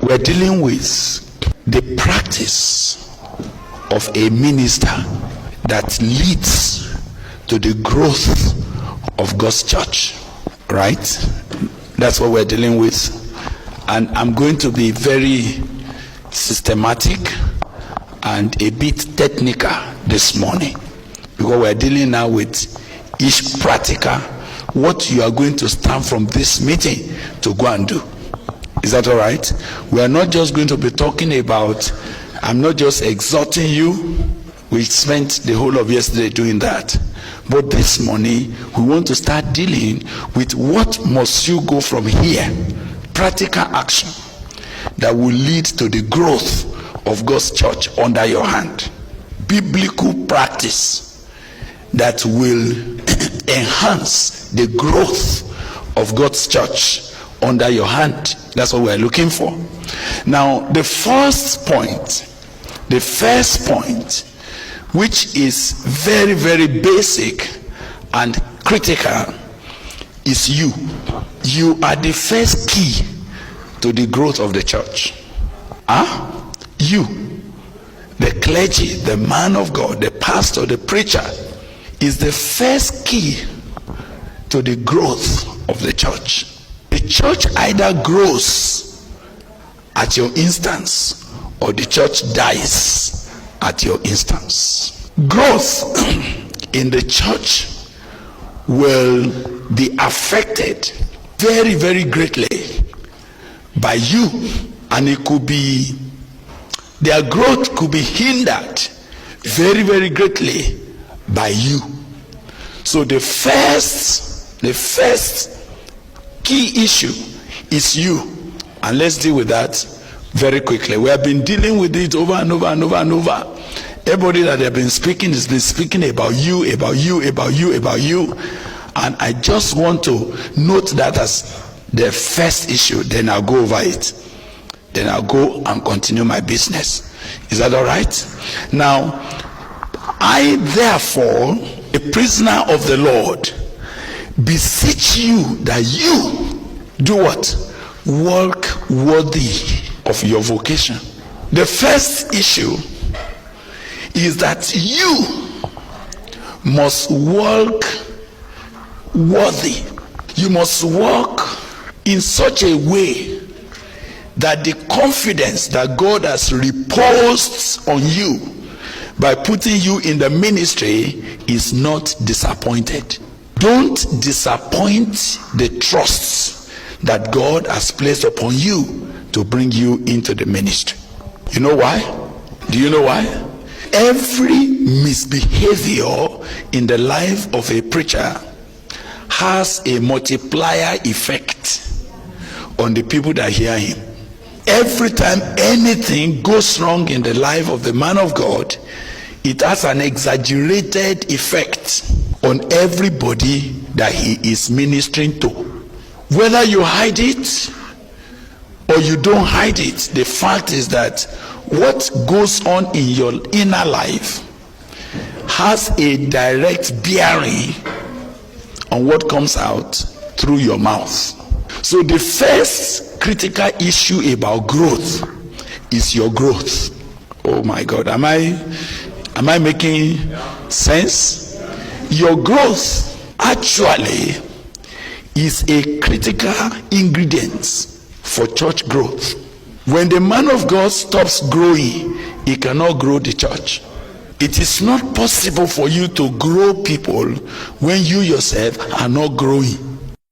we're dealing with the practice of a minister that leads to the growth of God's church, right? That's what we're dealing with. And I'm going to be very systematic and a bit technical this morning, because we're dealing now with each practical, what you are going to stand from this meeting to go and do. Is that all right? We are not just going to be talking about, I'm not just exhorting you. We spent the whole of yesterday doing that. But this morning, we want to start dealing with what must you go from here. Practical action that will lead to the growth of God's church under your hand. Biblical practice that will enhance the growth of God's church under your hand. That's what we're looking for. Now, the first point, which is very, very basic and critical, is you. You are the first key to the growth of the church. You, the clergy, the man of God, the pastor, the preacher, is the first key to the growth of the church. The church either grows at your instance, or the church dies at your instance. Growth in the church will be affected very, very greatly by you, and it could be, their growth could be hindered very, very greatly by you. So the first key issue is you, and let's deal with that very quickly. We have been dealing with it over and over and over and over. Everybody that have been speaking has been speaking about you, and I just want to note that as the first issue. Then I'll go over it. Then I'll go and continue my business. Is that all right? Now, I therefore, a prisoner of the Lord, beseech you that you do what? Walk worthy of your vocation. The first issue is that you must walk worthy. You must walk in such a way that the confidence that God has reposed on you by putting you in the ministry is not disappointed. Don't disappoint the trusts that God has placed upon you to bring you into the ministry. You know why? Do you know why? Every misbehavior in the life of a preacher has a multiplier effect on the people that hear him. Every time anything goes wrong in the life of the man of God, it has an exaggerated effect on everybody that he is ministering to. Whether you hide it or you don't hide it, the fact is that what goes on in your inner life has a direct bearing on what comes out through your mouth. So the first critical issue about growth is your growth. Oh my God, am I making sense? Your growth actually is a critical ingredient for church growth. When the man of God stops growing, he cannot grow the church. It is not possible for you to grow people when you yourself are not growing.